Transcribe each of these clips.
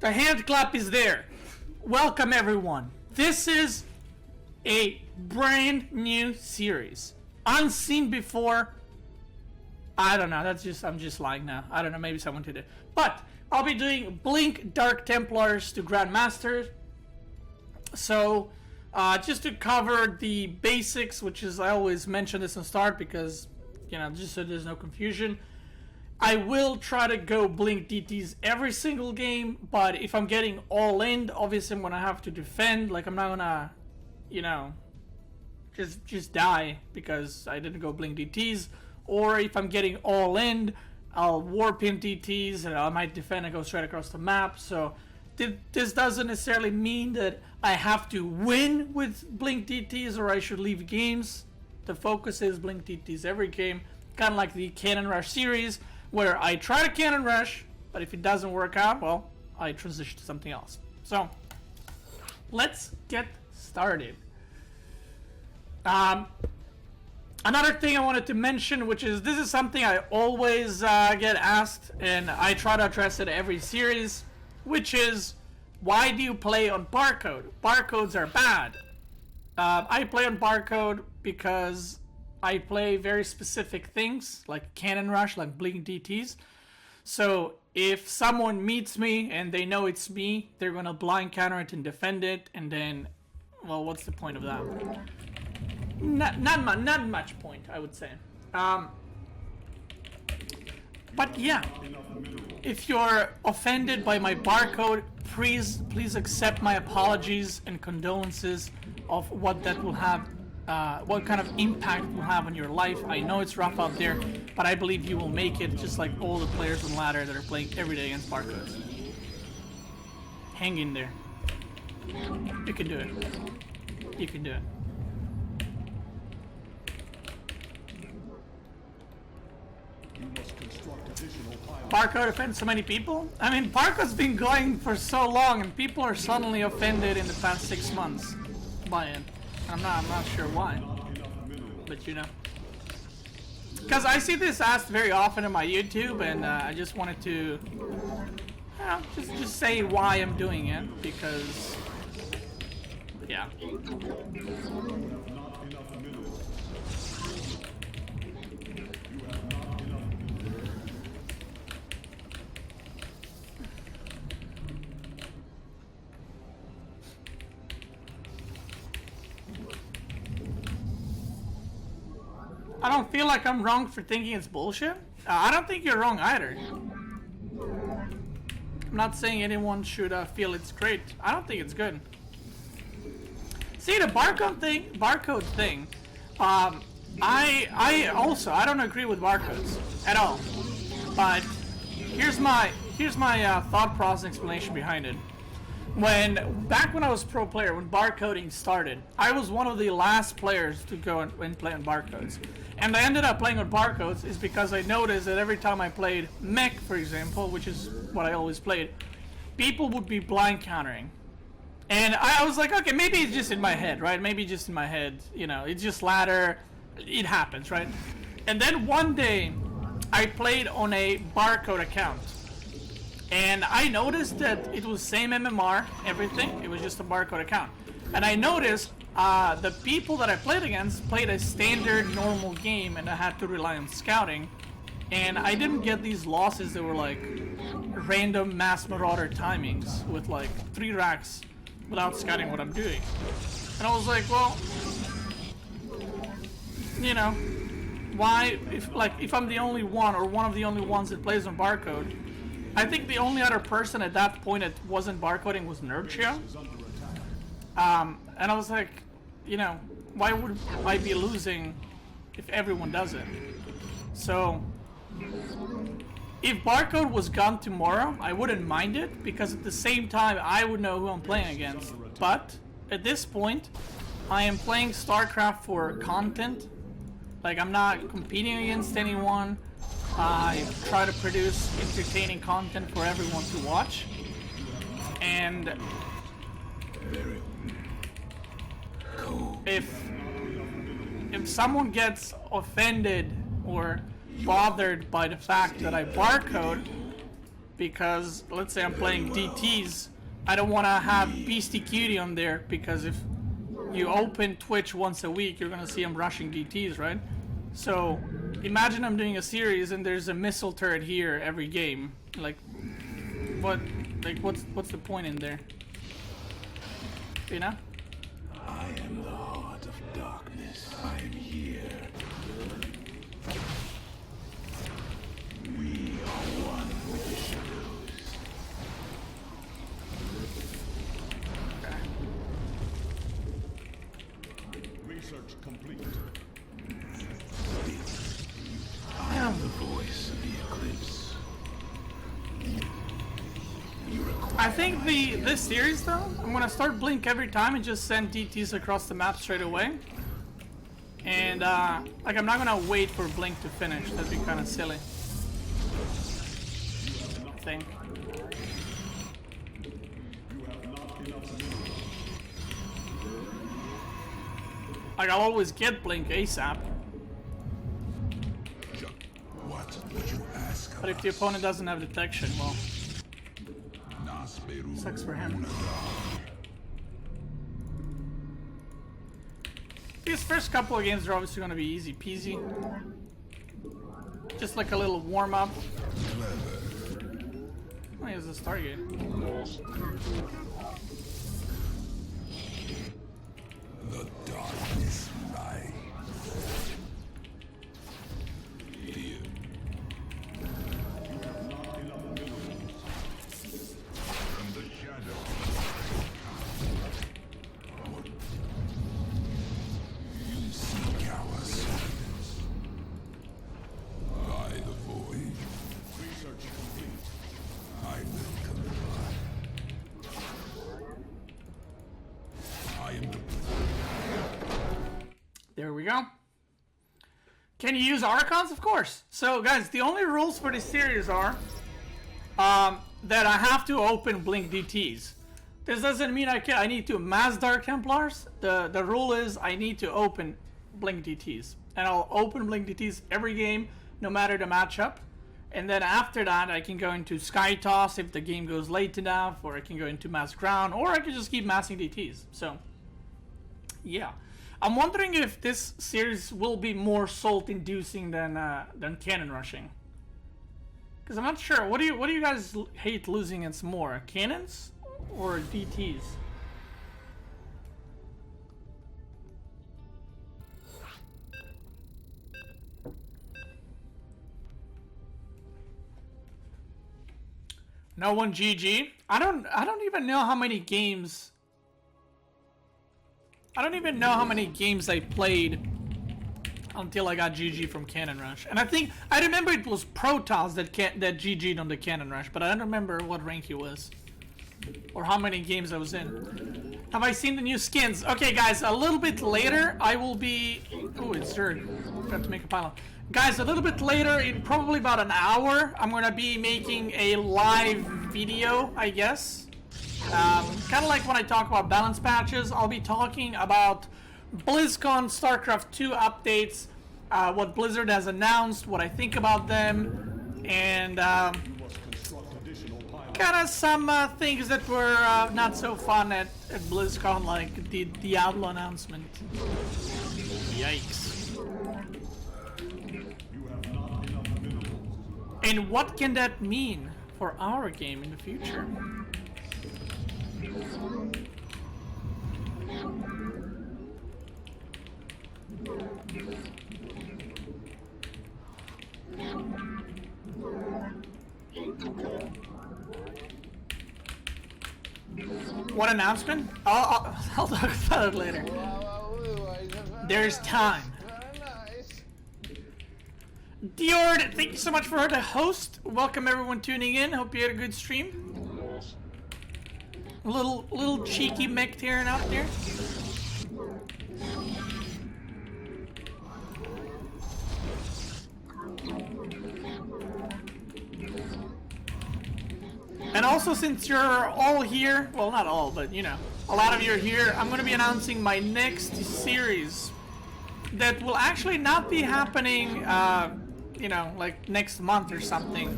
The hand clap is there. Welcome everyone. This is a brand new series. Unseen before. I don't know, I'm just lying now. I don't know, maybe someone did it. But I'll be doing Blink Dark Templars to Grandmaster. So, just to cover the basics, which is, I always mention this in start because, you know, just so there's no confusion. I will try to go Blink DTs every single game, but if I'm getting all in, obviously I'm gonna have to defend. Like, I'm not gonna, you know, just die because I didn't go Blink DTs. Or if I'm getting all in, I'll warp in DTs and I might defend and go straight across the map. So this doesn't necessarily mean that I have to win with Blink DTs or I should leave games. The focus is Blink DTs every game, kind of like the Cannon Rush series, where I try to Cannon Rush, but if it doesn't work out, well, I transition to something else. So, let's get started. Another thing I wanted to mention, which is, this is something I always get asked, and I try to address it every series, which is, why do you play on barcode? Barcodes are bad. I play on barcode because I play very specific things, like Cannon Rush, like Blink DTs. So if someone meets me and they know it's me, they're gonna blind counter it and defend it, and then, well, what's the point of that? Not much point, I would say. But yeah, if you're offended by my barcode, please accept my apologies and condolences of what that will have. What kind of impact it will have on your life. I know it's rough out there, but I believe you will make it, just like all the players on ladder that are playing every day against barcodes. Hang in there. You can do it. You can do it. Barcode offends so many people? I mean, barcode's been going for so long and people are suddenly offended in the past 6 months by it. I'm not sure why, but you know, because I see this asked very often on my YouTube, and I just wanted to, you know, just say why I'm doing it, because, yeah. I don't feel like I'm wrong for thinking it's bullshit. I don't think you're wrong either. I'm not saying anyone should feel it's great. I don't think it's good. See, the barcode thing. I don't agree with barcodes at all. But here's my thought process explanation behind it. Back when I was pro player, when barcoding started, I was one of the last players to go and play on barcodes. And I ended up playing on barcodes is because I noticed that every time I played mech, for example, which is what I always played, people would be blind countering. And I was like, okay, maybe it's just in my head, right? Maybe just in my head, you know, it's just ladder, it happens, right? And then one day, I played on a barcode account. And I noticed that it was same MMR, everything. It was just a barcode account. And I noticed the people that I played against played a standard normal game, and I had to rely on scouting. And I didn't get these losses that were like random mass marauder timings with like 3 racks without scouting what I'm doing. And I was like, well, you know, why, if I'm the only one or one of the only ones that plays on barcode. I think the only other person at that point that wasn't barcoding was Nerdshare. And I was like, you know, why would I be losing if everyone does it? So, if barcode was gone tomorrow, I wouldn't mind it, because at the same time, I would know who I'm playing against. But, at this point, I am playing StarCraft for content. Like, I'm not competing against anyone. I try to produce entertaining content for everyone to watch. And if someone gets offended or bothered by the fact that I barcode, because let's say I'm playing DTs, I don't want to have Beastie Cutie on there, because if you open Twitch once a week, you're gonna see I'm rushing DTs, right? So imagine I'm doing a series and there's a missile turret here every game. Like, what's the point in there? You know? I am the heart of darkness. I am here. We are one with the shadows. Research complete. I am the voice of the eclipse. I think this series though, I'm gonna start Blink every time and just send DTs across the map straight away. And like I'm not gonna wait for Blink to finish. That'd be kind of silly. I think. Like I'll always get Blink ASAP. What would you ask? But if the opponent doesn't have detection, well, sucks for him. These first couple of games are obviously going to be easy peasy. Just like a little warm up. Oh, here's the Stargate. The darkness lies. Fear. From the shadow. You seek our silence. By the void. Research complete. I will comply. I am the There we go. Can you use Archons? Of course. So, guys, the only rules for this series are that I have to open Blink DTs. This doesn't mean I need to mass Dark Templars. The rule is I need to open Blink DTs. And I'll open Blink DTs every game, no matter the matchup. And then after that, I can go into Sky Toss if the game goes late enough, or I can go into Mass Ground, or I can just keep massing DTs. So, yeah. I'm wondering if this series will be more salt-inducing than cannon rushing. Because I'm not sure. What do you guys hate losing against more, cannons or DTs? No one GG. I don't even know how many games. I don't even know how many games I played until I got GG from Cannon Rush. And I remember it was Protoss that GG'd on the Cannon Rush, but I don't remember what rank he was or how many games I was in. Have I seen the new skins? Okay, guys, a little bit later I will be. Oh, it's Zerg. Got to make a pylon. Guys, a little bit later, in probably about an hour, I'm gonna be making a live video, I guess. Kind of like when I talk about balance patches, I'll be talking about BlizzCon StarCraft 2 updates, what Blizzard has announced, what I think about them, and kind of some things that were not so fun at BlizzCon, like the Diablo announcement. Yikes. And what can that mean for our game in the future? What announcement? I'll talk about it later. There's time. Diord, thank you so much for the host. Welcome everyone tuning in. Hope you had a good stream. A little cheeky mech tearing out there. And also, since you're all here, well, not all, but you know, a lot of you are here, I'm going to be announcing my next series that will actually not be happening you know, like next month or something.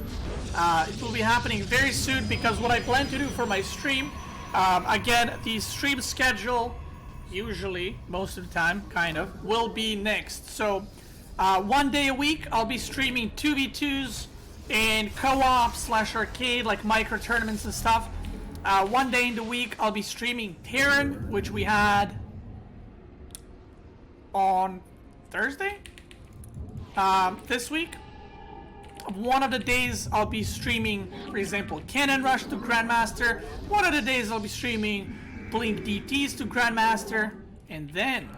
It will be happening very soon because what I plan to do for my stream, again, the stream schedule, usually, most of the time, kind of, will be next. So, 1 day a week, I'll be streaming 2v2s and co-op / arcade, like micro tournaments and stuff. 1 day in the week, I'll be streaming Terran, which we had on Thursday? This week. One of the days I'll be streaming, for example, Cannon Rush to Grandmaster. One of the days I'll be streaming Blink DTs to Grandmaster. And then,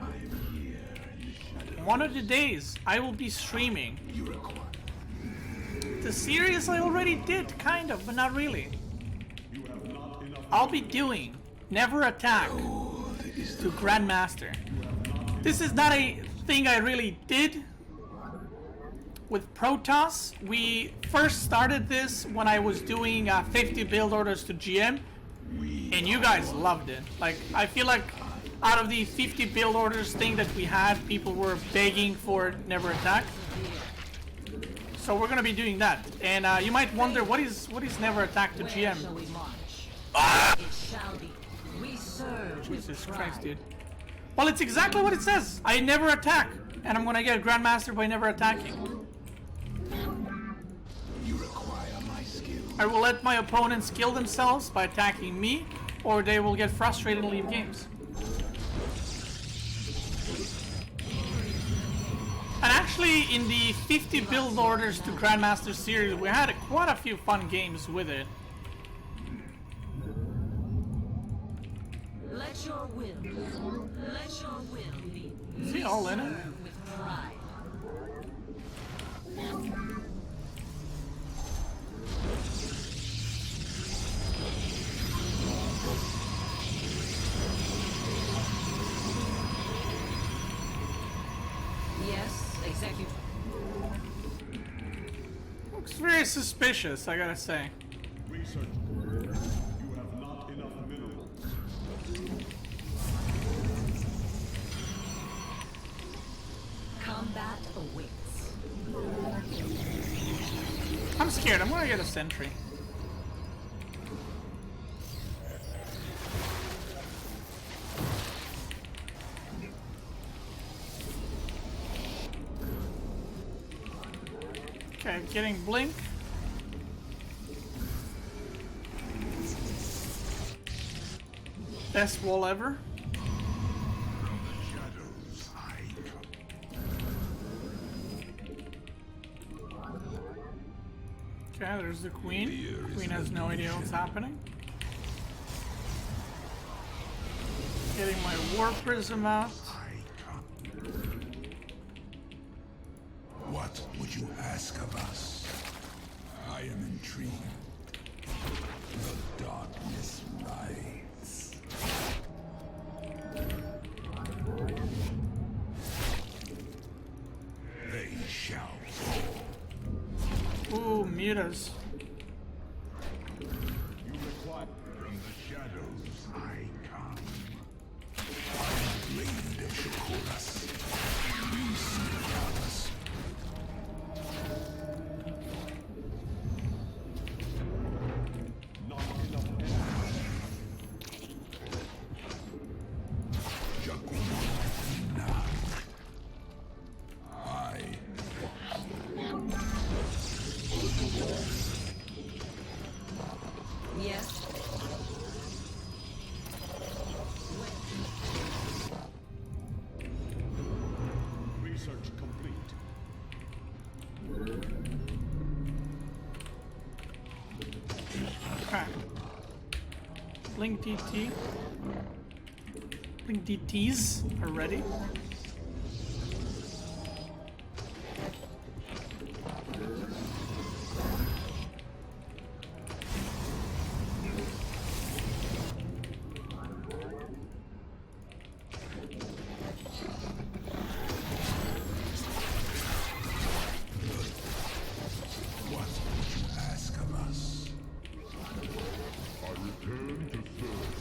one of the days I will be streaming the series I already did, kind of, but not really. I'll be doing Never Attack to Grandmaster. This is not a thing I really did with Protoss. We first started this when I was doing 50 build orders to GM, and you guys loved it. Like, I feel like out of the 50 build orders thing that we had, people were begging for Never Attack. So we're gonna be doing that. And you might wonder, what is Never Attack to GM? Ah! Jesus Christ, dude. Well, it's exactly what it says. I never attack, and I'm gonna get Grandmaster by never attacking. I will let my opponents kill themselves by attacking me, or they will get frustrated and leave games. And actually, in the 50 build orders to Grandmaster series, we had quite a few fun games with it. Let your will be. Is he all in it? With pride. Yes, execute. Looks very suspicious, I gotta say. Research. You have not enough minerals. Combat awaits. I'm scared. I'm gonna get a sentry. Okay, getting blink. Best wall ever. Okay, there's the queen. Queen has no idea what's happening. Getting my war prism out. What would you ask of us? I am intrigued. The darkness rides. They shall fall. Ooh, mutas. You require. From the shadows I come. I am Blade of Shakuras. Beast of Dallas. Not enough energy. Jagunna. I Yes. Research complete. Okay. Blink DT. Blink DTs are ready. what would you ask of us? I return to serve.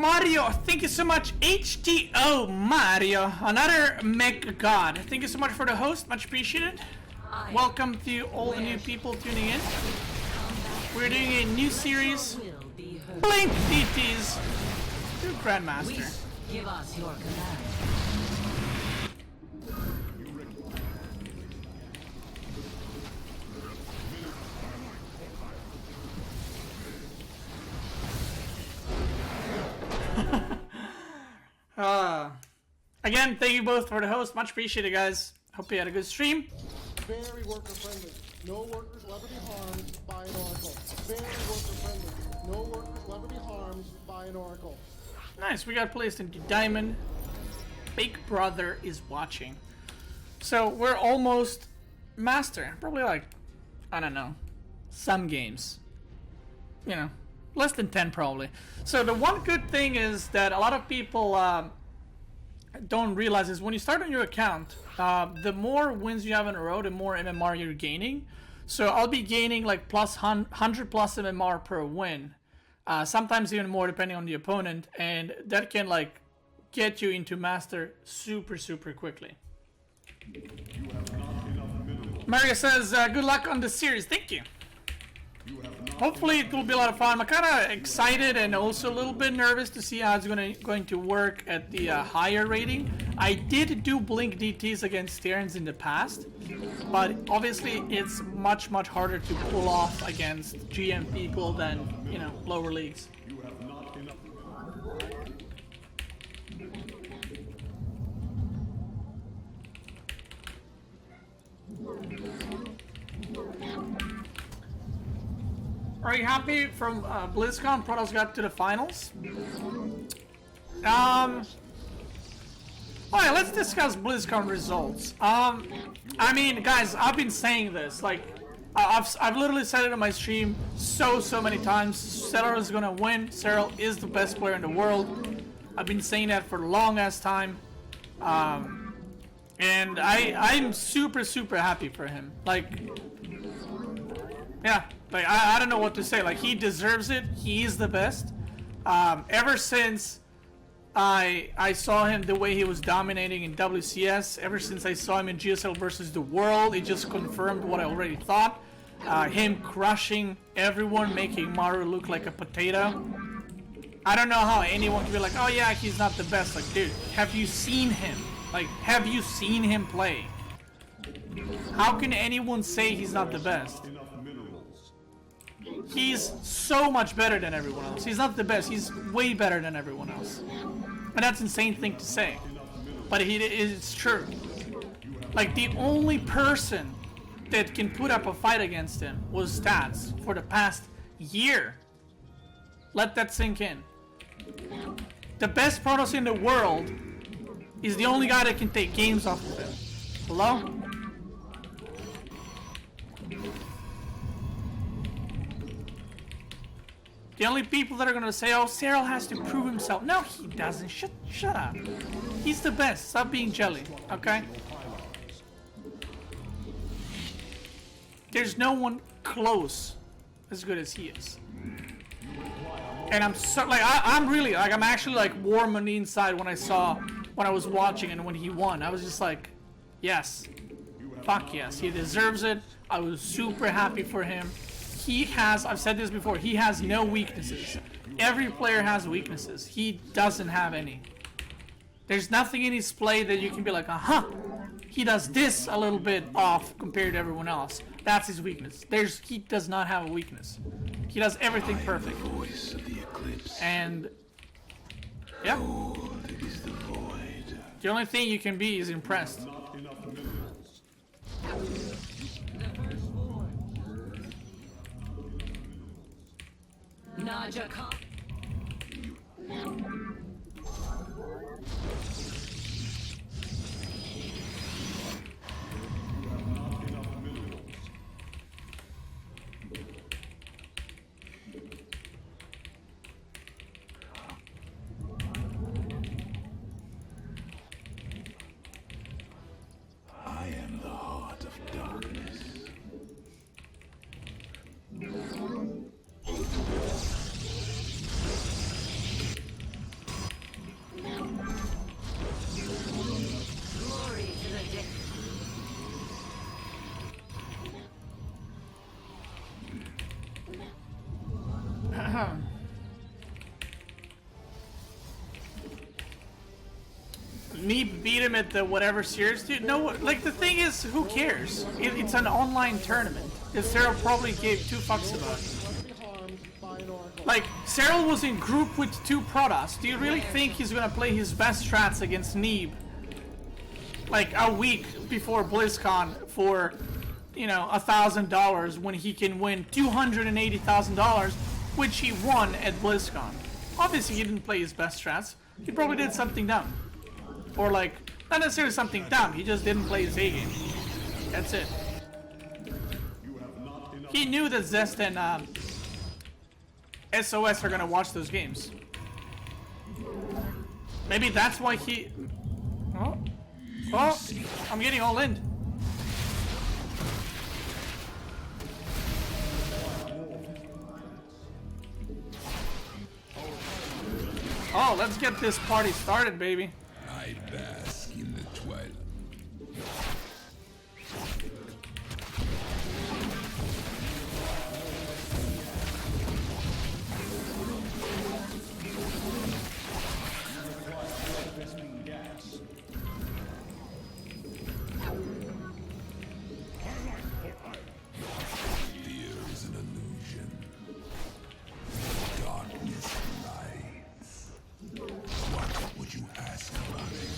Mario, thank you so much. HTO Mario, another mech god. Thank you so much for the host, much appreciated. Welcome to all the new people tuning in. We're doing a new series, Blink DTs to Grandmaster. Give us your command. Again, thank you both for the host. Much appreciated, guys. Hope you had a good stream. Very worker friendly. No workers will ever be harmed by an oracle. Very worker friendly. No workers will ever be harmed by an oracle. Nice, we got placed into Diamond. Big Brother is watching. So we're almost master. Probably like, I don't know, some games. You know, less than 10 probably. So the one good thing is that a lot of people don't realize is when you start a new account, the more wins you have in a row, the more MMR you're gaining. So I'll be gaining like plus 100 plus MMR per win. Sometimes even more depending on the opponent, and that can like get you into master super quickly. Mario says good luck on the series. Thank you. Hopefully it will be a lot of fun. I'm kind of excited and also a little bit nervous to see how it's going to work at the higher rating. I did do Blink DTs against Terrans in the past, but obviously it's much harder to pull off against GM people than, you know, lower leagues. Are you happy from Blizzcon? Protoss got to the finals. Alright, let's discuss Blizzcon results. I mean, guys, I've been saying this. Like, I've literally said it on my stream so many times. Cyril is gonna win. Cyril is the best player in the world. I've been saying that for the longest time. And I'm super happy for him. Like, yeah. Like, I don't know what to say. Like, he deserves it. He is the best. Ever since I saw him the way he was dominating in WCS, ever since I saw him in GSL versus the world, it just confirmed what I already thought. Him crushing everyone, making Maru look like a potato. I don't know how anyone can be like, oh yeah, he's not the best. Like, dude, have you seen him? Like, have you seen him play? How can anyone say he's not the best? He's so much better than everyone else. He's not the best. He's way better than everyone else. And that's an insane thing to say. But it's true. Like, the only person that can put up a fight against him was Stats for the past year. Let that sink in. The best Protoss in the world is the only guy that can take games off of him. Hello? The only people that are gonna say, oh, Cyril has to prove himself. No, he doesn't. Shut up. He's the best. Stop being jelly, okay? There's no one close as good as he is. And I'm so, like, I'm really, like, I'm actually, like, warm on the inside when I was watching and when he won. I was just like, yes. Fuck yes. He deserves it. I was super happy for him. He has, I've said this before, he has no weaknesses. Every player has weaknesses. He doesn't have any. There's nothing in his play that you can be like, he does this a little bit off compared to everyone else. That's his weakness. He does not have a weakness. He does everything perfect. Voice of the eclipse. And, yeah. It is the void. The only thing you can be is impressed. Naja Khan. I am the heart of darkness. Neeb beat him at the whatever series, dude. No, like the thing is, who cares? It's an online tournament. Cyril probably gave 2 fucks about it. Like, Cyril was in group with 2 Protoss. Do you really think he's gonna play his best strats against Neeb like a week before BlizzCon for, you know, $1,000 when he can win $280,000, which he won at BlizzCon? Obviously, he didn't play his best strats. He probably did something dumb. Or like, not necessarily something dumb, he just didn't play his A game. That's it. He knew that Zest and SOS are gonna watch those games. Maybe that's why he... Oh, oh, I'm getting all in. Oh, let's get this party started, baby. I bask in the twilight. Fear is an illusion. Darkness lies. What would you ask about it?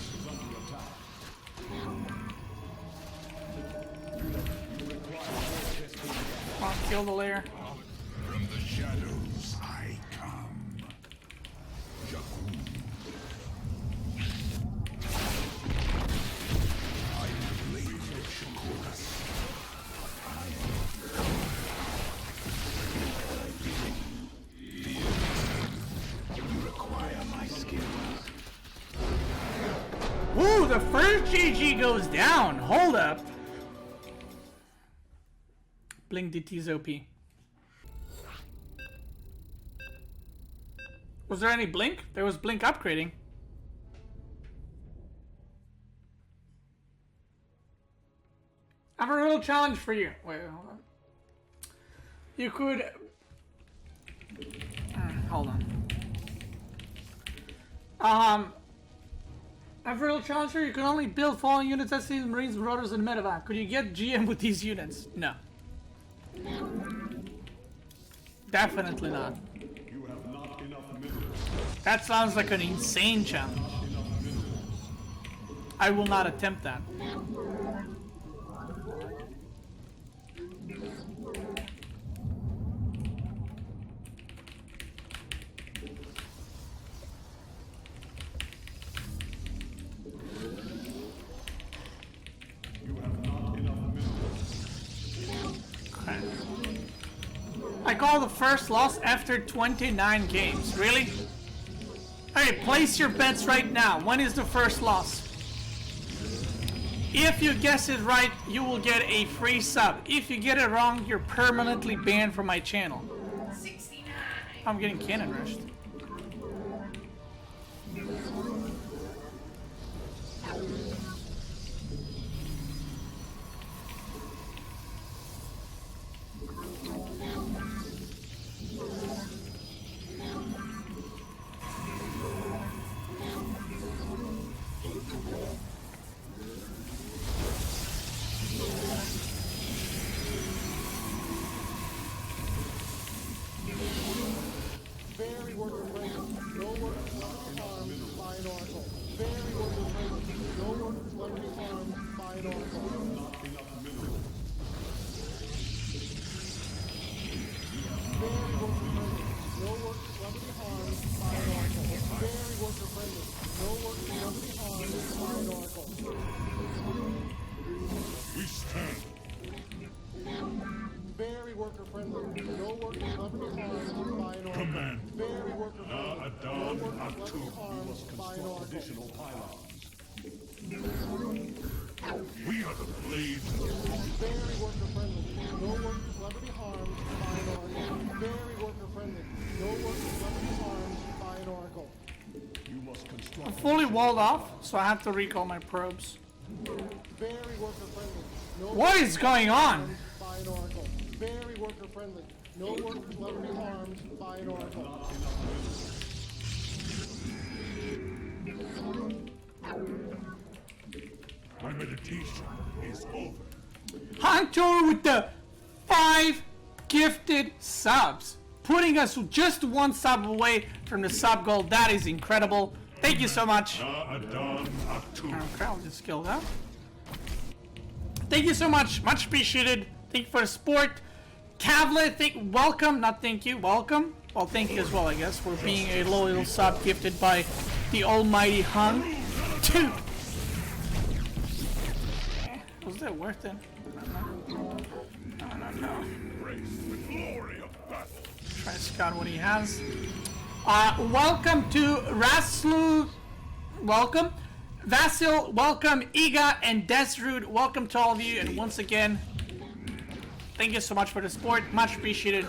Come on, kill the lair. From the shadows I come. Jakku. I am the blade of Shakuras. You require my skills. Woo, the first GG goes down. Hold up. Blink DT's OP. Was there any blink? There was blink upgrading. I have a real challenge for you. Wait, hold on. You could... hold on. I have a real challenge for you. You can only build following units as seen in Marines, Marauders, and Medevac. Could you get GM with these units? No. Definitely not. You have not enough minerals. That sounds like an insane challenge. I will not attempt that. You have not enough minerals. Okay. I call the first loss after 29 games. Really? Hey, place your bets right now. When is the first loss? If you guess it right, you will get a free sub. If you get it wrong, you're permanently banned from my channel. 69. I'm getting cannon rushed. Very worker friendly. No workers left to be harmed by an oracle. Very worker friendly. No workers left to be harmed by an oracle. Not enough minerals. Very worker friendly. No workers left to be harmed by an oracle. Very worker friendly. No workers left to be harmed by an oracle. We stand. Very worker friendly. No workers left to be harmed by an oracle. Command. Very worker friendly. No Adam, workers left to Atu, be you harmed must by an construct oracle. additional pylons. We are the blades. Very worker friendly. No workers left to be harmed by an oracle. Very worker friendly. No workers left to be harmed by an oracle. You must construct. I'm fully walled off, so I have to recall my probes. Very worker friendly. No What is going on? harmed by an oracle. Very worker friendly. No workers left to be harmed by an oracle. My meditation is over. Hunter with the 5 gifted subs, putting us just 1 sub away from the sub goal. That is incredible. Thank you so much. Okay, I'll just skill that. Thank you so much. Much appreciated. Thank you for the support. Kavla, welcome. Not thank you. Welcome. Well, thank you as well, I guess, for being a loyal sub gifted by the almighty Hung. Dude. Was that worth it? No. Try to scout what he has. Welcome to Raslu. Welcome. Vasil, welcome. Iga and Desrude, welcome to all of you. And once again, thank you so much for the support. Much appreciated.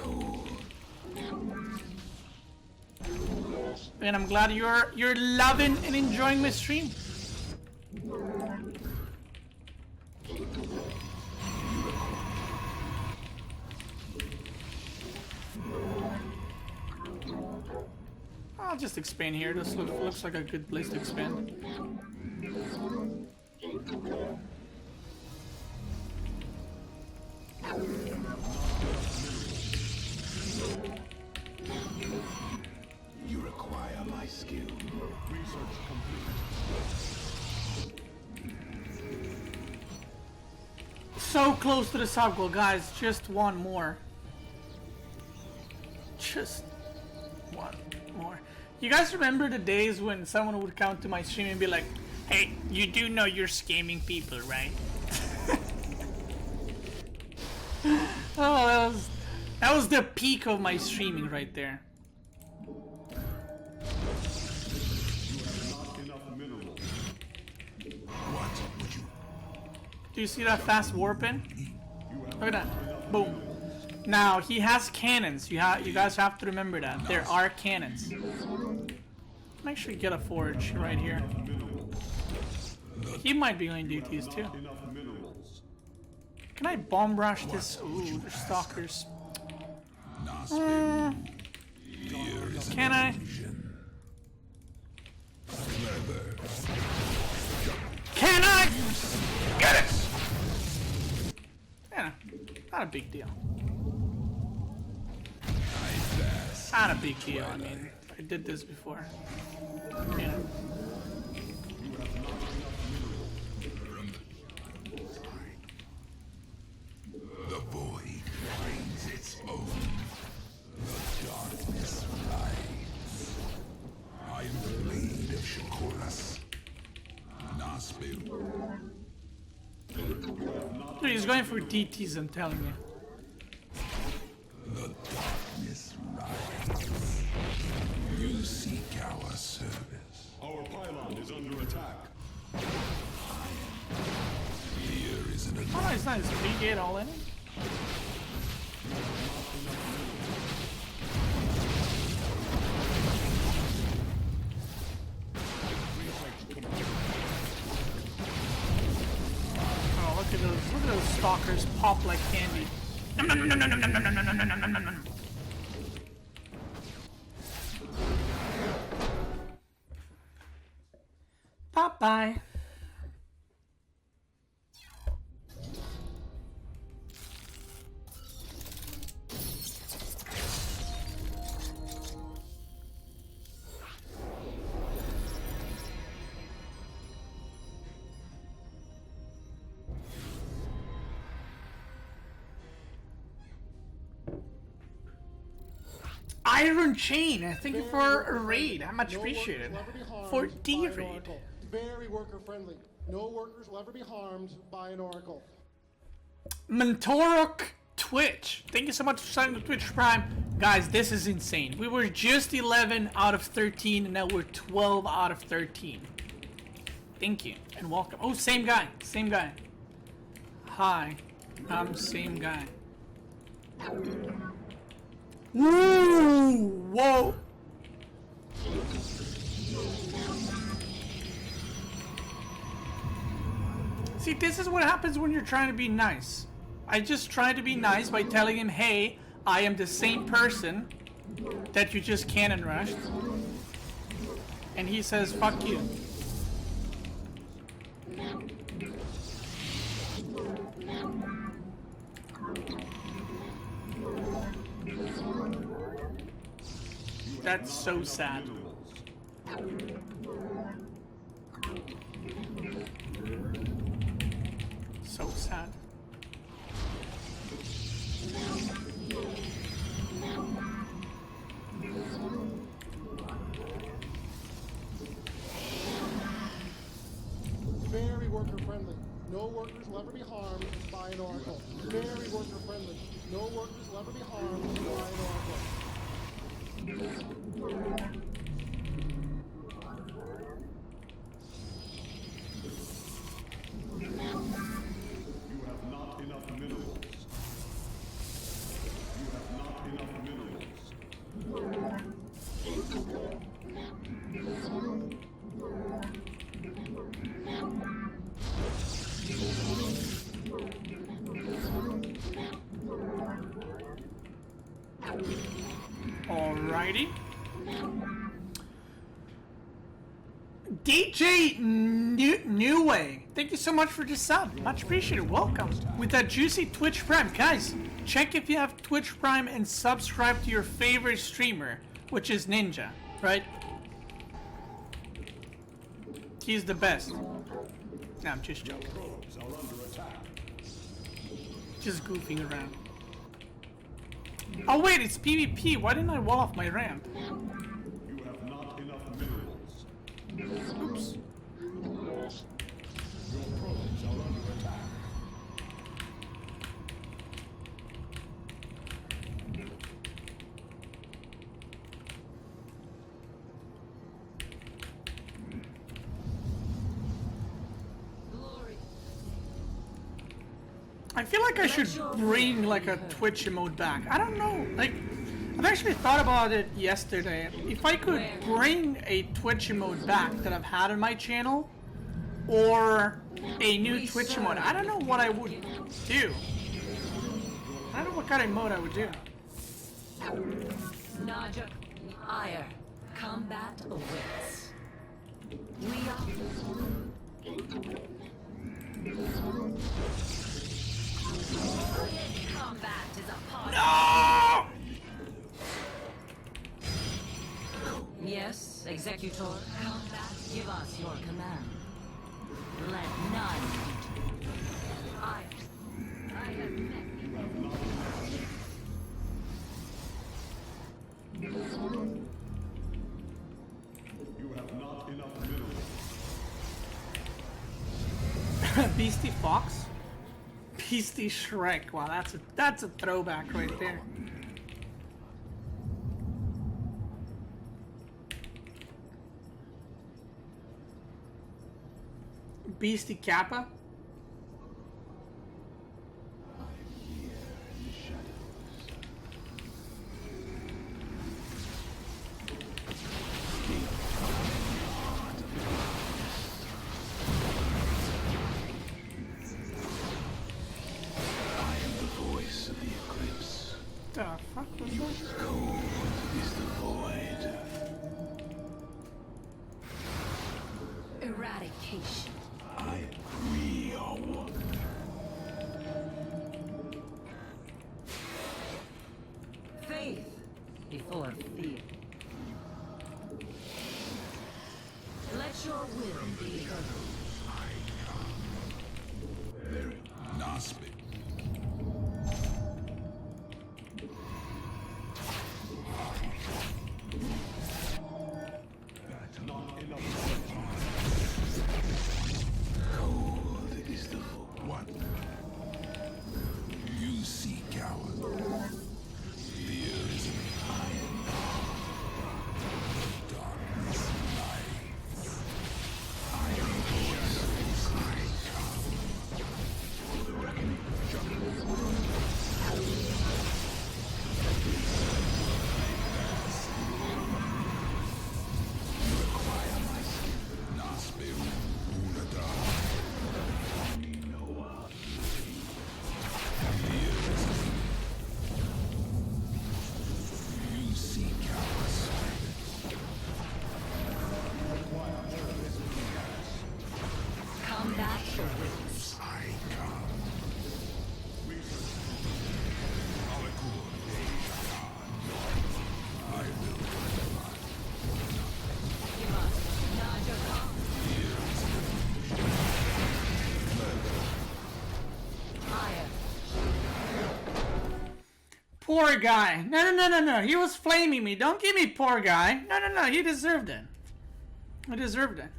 And I'm glad you're loving and enjoying my stream. I'll just expand here. This looks like a good place to expand. You require my skill. Research complete. So close to the sub goal, guys. Just one more. Just one more. You guys remember the days when someone would come to my stream and be like, "Hey, you do know you're scamming people, right?" Oh, that was the peak of my streaming right there. Do you see that fast warping? Look at that. Boom. Now, he has cannons. You guys have to remember that. There are cannons. I'll actually get a forge right here. He might be going duties too. Can I bomb rush this? Ooh, there's stalkers. Can I? Can I? Get it! Yeah, not a big deal. Not a big deal. I mean, I did this before. Yeah. The void finds its own. The darkness rides. I am the blade of Shakuras. Nasbil. Dude, he's going for DTs, I'm telling you. The darkness rides. You seek our service. Our pylon is under attack. Here is an Oh, nice, nice. V-gate all in. Oh, look at those stalkers pop like candy. Nom, nom, nom, nom, nom, nom, nom, nom, nom, nom, nom, nom, nom. Bye-bye. Iron Chain, thank you for a raid. How much appreciated. For D raid. Very worker friendly. No workers will ever be harmed by an oracle. Mentorok Twitch, thank you so much for signing to Twitch Prime. Guys, this is insane. We were just 11 out of 13, and now we're 12 out of 13. Thank you, and welcome. Oh, same guy, same guy. Hi, I'm same guy. Woo! Whoa! See, this is what happens when you're trying to be nice. I just tried to be nice by telling him, hey, I am the same person that you just cannon rushed. And he says, fuck you. That's so sad. So sad. Very worker friendly. No workers will ever be harmed by an oracle. Very worker friendly. No workers will ever be harmed by an oracle. You have not enough minerals. You have not enough minerals. Alrighty. DJ New Way, thank you so much for the sub. Much appreciated. Welcome. With that juicy Twitch Prime. Guys, check if you have Twitch Prime and subscribe to your favorite streamer, which is Ninja, right? He's the best. No, I'm just joking. Probes are under attack. Just goofing around. Oh wait, it's PvP. Why didn't I wall off my ramp? You have not enough minerals. Oops. Your probes are under attack. Glory. I feel like I should bring like a Twitch emote back. I don't know. Like, I've actually thought about it yesterday. If I could bring a Twitch emote back that I've had on my channel, or a new Twitch emote, I don't know what I would do. I don't know what kind of emote I would do. Naja, ire, combat awaits. We are. Combat is upon us. No! Yes, Executor. Combat, give us your command. Let none enter. I have met You have not enough minerals. Beastie Fox? Beastie Shrek. Wow, that's a throwback right there. Beastie Kappa? Voice of the eclipse. The fuck was that? Cold is the void. eradication. I am real. Faith before fear. Let your will be done. Very Nospit. Not enough. Cold is the void. What? You see, coward. Fear is an iron. Darkness light. I am voice. I come for the reckoning. poor guy. No. He was flaming me. Don't give me poor guy. No. He deserved it. He deserved it.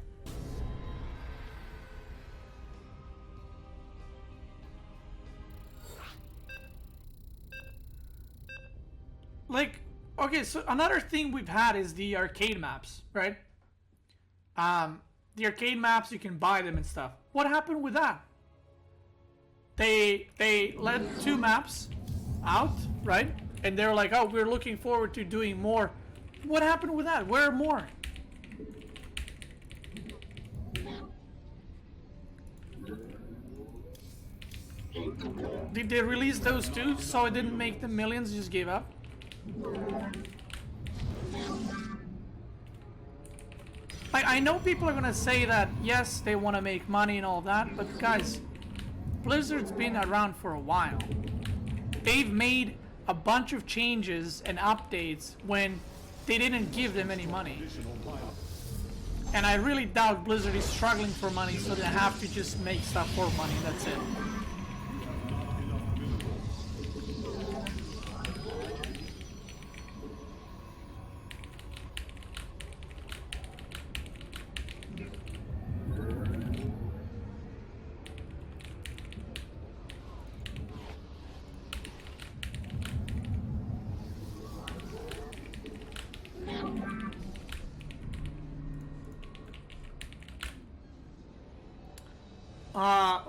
Like, okay, so another thing we've had is the arcade maps, right? The arcade maps, you can buy them and stuff. What happened with that? They let 2 maps out, right? And they're like, oh, we're looking forward to doing more. What happened with that? Where are more? Did they release those 2 so it didn't make the millions, just gave up? Like, I know people are gonna say that, yes, they want to make money and all that, but guys, Blizzard's been around for a while. They've made a bunch of changes and updates when they didn't give them any money. And I really doubt Blizzard is struggling for money, so they have to just make stuff for money, that's it.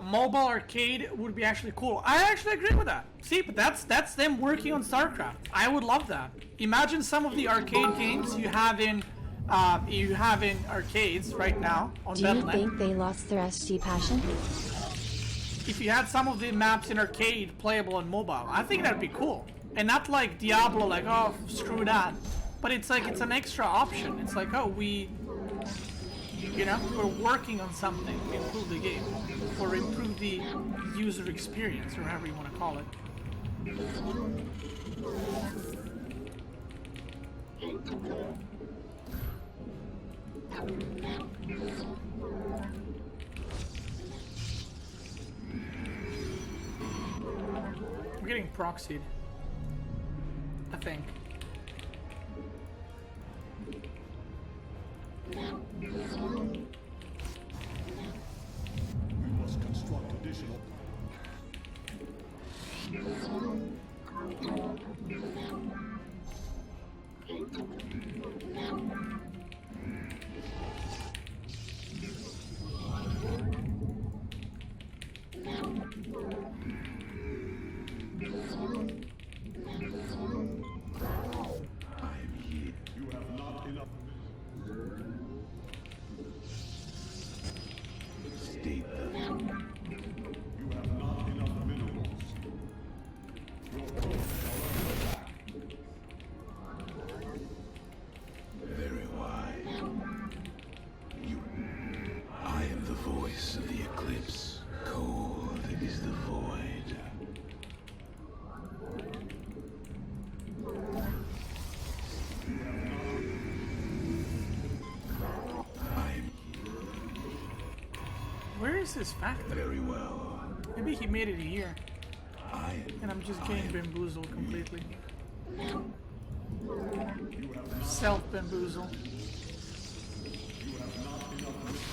Mobile arcade would be actually cool. I actually agree with that. See, but that's them working on StarCraft. I would love that. Imagine some of the arcade games you have in arcades right now on Do you Battle.net. think they lost their SG passion? If you had some of the maps in arcade playable on mobile, I think that'd be cool. And not like Diablo, like, oh, screw that. But it's like, it's an extra option. It's like, oh, we're working on something to improve the game, or improve the user experience, or however you want to call it. We're getting proxied, I think. We must construct additional. You have not enough. State them. You have not enough minerals. Your troops are under attack. Very wise. I am the voice of the eclipse. Cold is the void. Where is this factory? Very well. Maybe he made it here, I and I'm just getting bamboozled completely. You have not, Self-bamboozle. you have not enough minerals.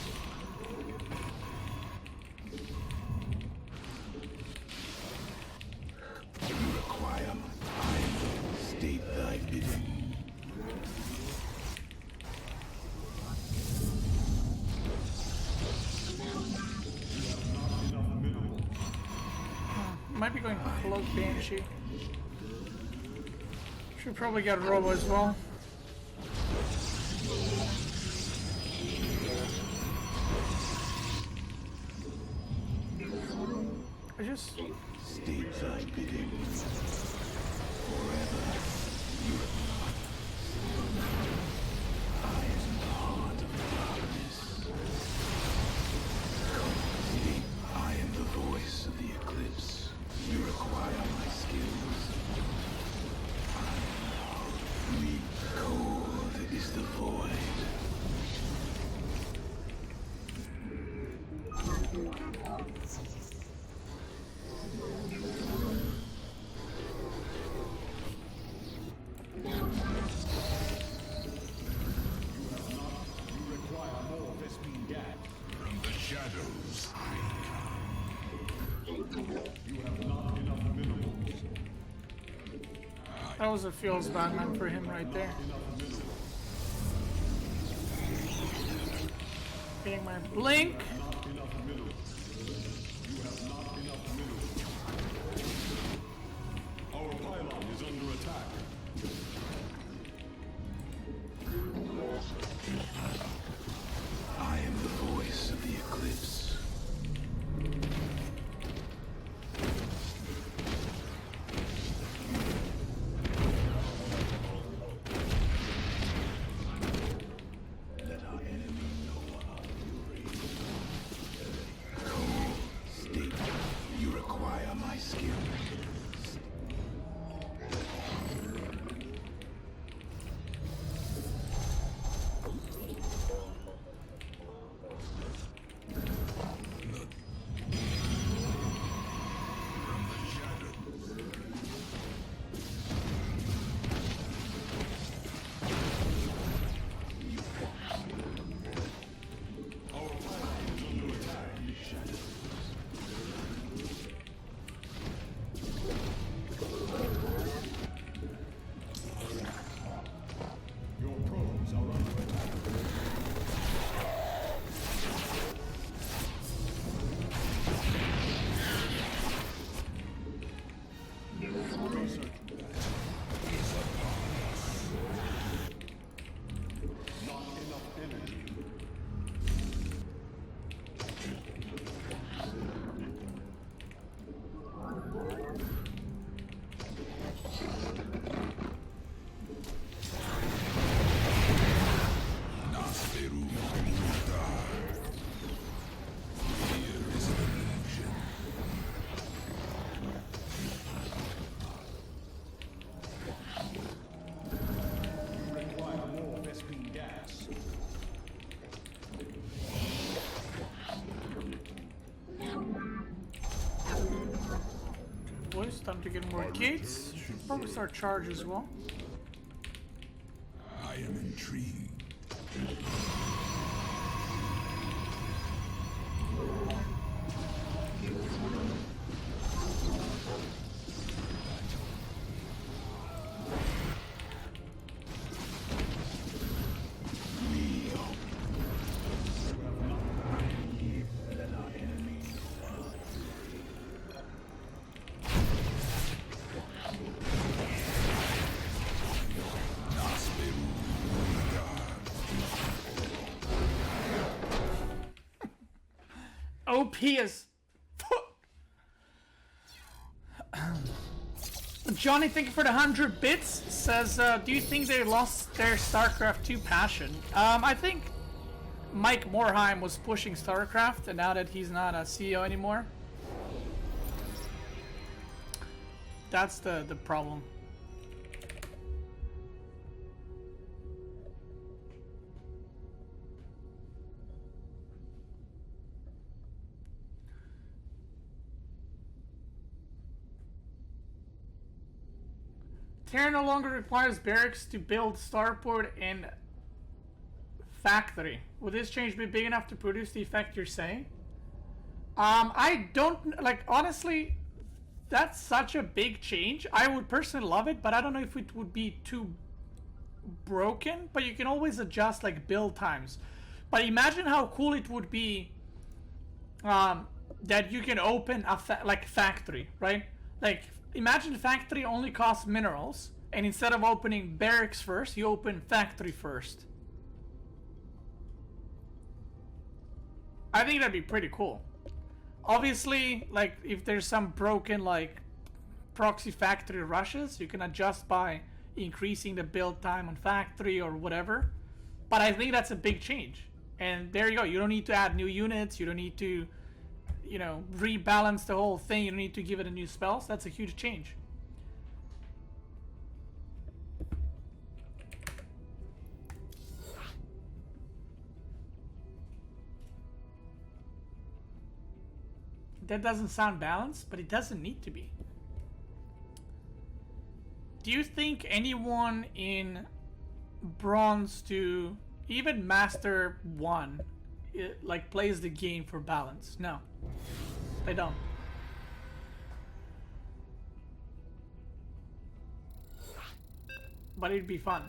You require. I state thy bidding. Enough minerals. Might be going close Banshee. Should probably get Robo as well. I just... State thy bidding. Forever. You I am the heart of darkness. State I am the voice of the eclipse. You require my skills. Me cold is the void. That was a feels bad man for him right there. Getting my blink. Our pylon is under attack. I am the voice of the eclipse. Let our enemy know our fury. State, you require my skill. Your probes are under attack. Research. Not enough energy. Nasperu Mutar. Here is an illusion. You require more Vespene gas. Boys, time to get more gates. Should probably start charge as well. I am intrigued. OP is. Johnny, thank you for the 100 bits. Says, do you think they lost their StarCraft 2 passion? I think Mike Morheim was pushing StarCraft, and now that he's not a CEO anymore, that's the problem. Terra no longer requires barracks to build starport and factory. Will this change be big enough to produce the effect you're saying? I don't, like, honestly, that's such a big change. I would personally love it, but I don't know if it would be too broken, but you can always adjust, like, build times. But imagine how cool it would be that you can open a factory, right? Like, imagine factory only costs minerals, and instead of opening barracks first, you open factory first. I think that'd be pretty cool. Obviously, like, if there's some broken, like, proxy factory rushes, you can adjust by increasing the build time on factory or whatever. But I think that's a big change. And there you go. You don't need to add new units. You don't need to, you know, rebalance the whole thing. You don't need to give it a new spells. That's a huge change. That doesn't sound balanced, but it doesn't need to be. Do you think anyone in Bronze 2, even Master 1, like, plays the game for balance? No, they don't. but it'd be fun.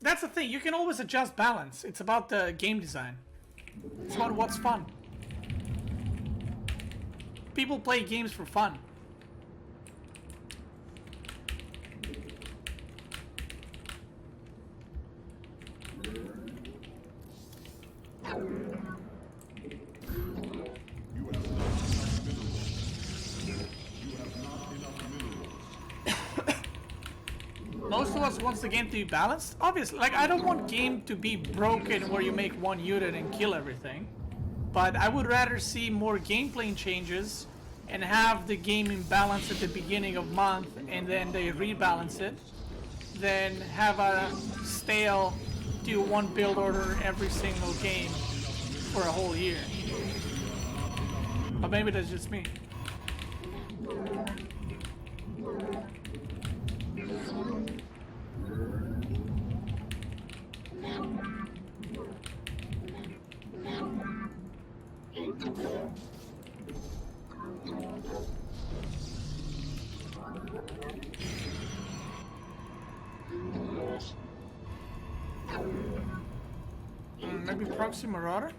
That's the thing, you can always adjust balance. It's about the game design. It's about what's fun. People play games for fun. Most of us wants the game to be balanced. Obviously, like, I don't want game to be broken where you make one unit and kill everything. But I would rather see more gameplay changes and have the game in balance at the beginning of month and then they rebalance it than have a stale do one build order every single game for a whole year. But maybe that's just me. Maybe Proxy Marauder?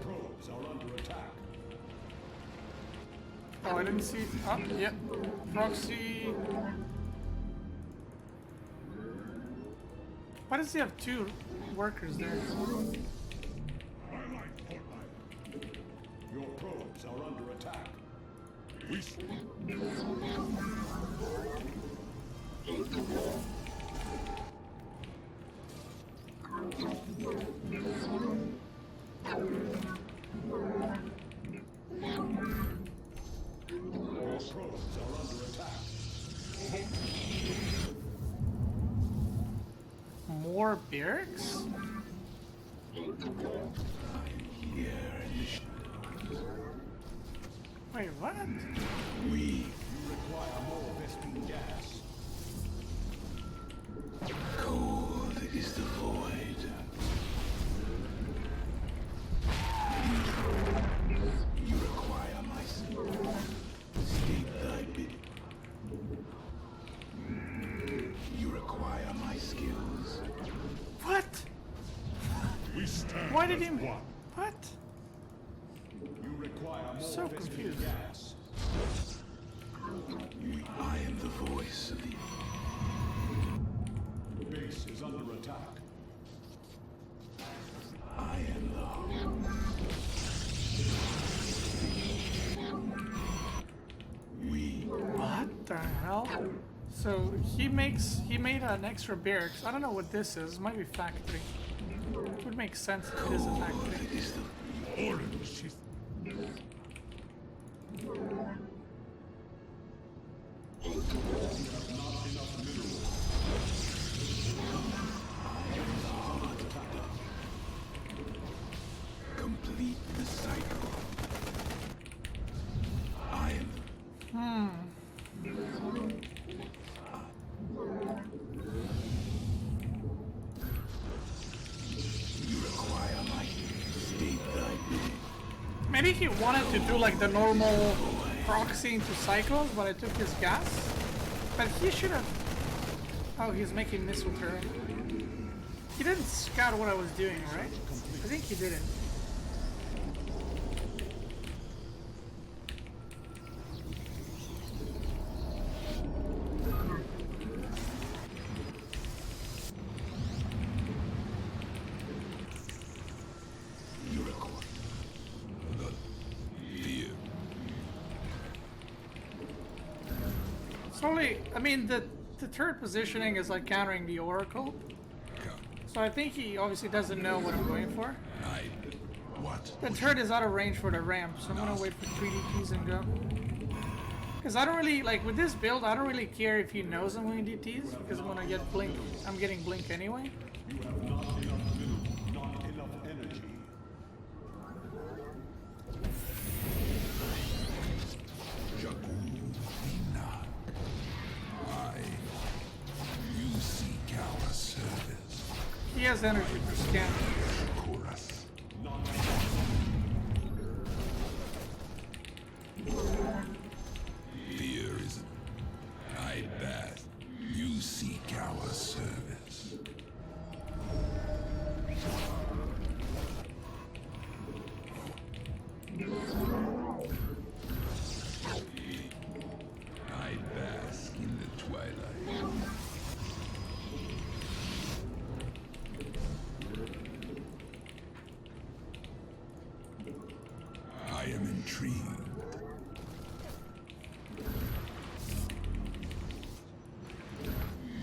Probes are under attack. Oh, I didn't see. Oh, yeah. Proxy. Why does he have two workers there? I like Fortnite. Your probes are under attack. We Your probes are under attack. More barracks? Wait, what? You require more Vespene gas. Cold is the void. You require my state thy bidding. You require my skills. What? We stand Why did as he? one. What? You require more So Vespene confused. gas. I am the voice of the... Base is under attack. I am the... What the hell? So he made an extra barracks. I don't know what this is. It might be factory. It would make sense if it is a factory. is the... Orange is Complete the cycle. I am... You require my state thy bidding. Maybe he wanted to do like the normal proxy into cycles, but I took his gas. But he should have. Oh, he's making missile turret. He didn't scout what I was doing, right? I think he didn't. You require... Fear. It's only, I mean, the turret positioning is like countering the Oracle. So I think he obviously doesn't know what I'm going for. What? The turret is out of range for the ramp, so I'm gonna wait for 3D keys and go. Because I don't really, like, with this build, I don't really care if he knows I'm going DTs, because I'm gonna get blink. I'm getting blink anyway. You have not enough minerals, not enough energy. You seek our service. He has energy for scan. Chorus. Fear isn't. I bet. You seek our service. I bask in the twilight. I am intrigued.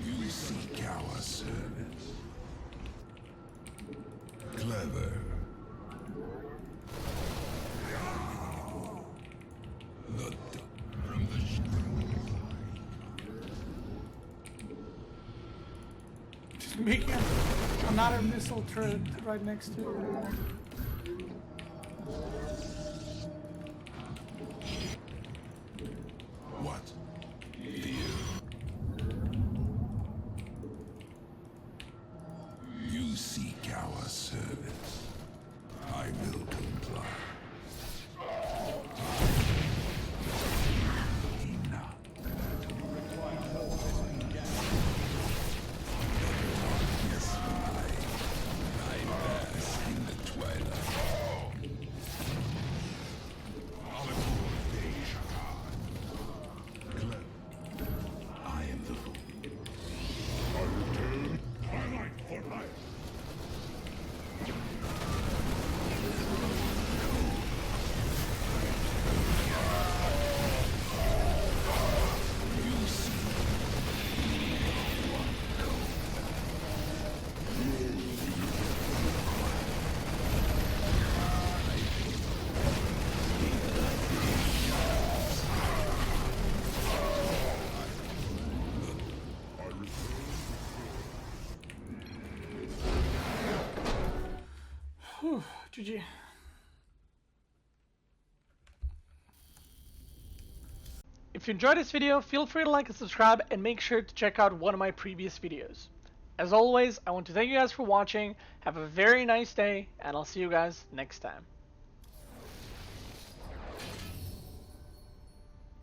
You seek our service. Clever. The from the Just making another missile turret right next to it. what? Fear. You seek our service. I will comply. Enough. Yes, I bask in the twilight. I am the fool. I return twilight for life. Whew, GG. If you enjoyed this video, feel free to like and subscribe, and make sure to check out one of my previous videos. As always, I want to thank you guys for watching. Have a very nice day, and I'll see you guys next time.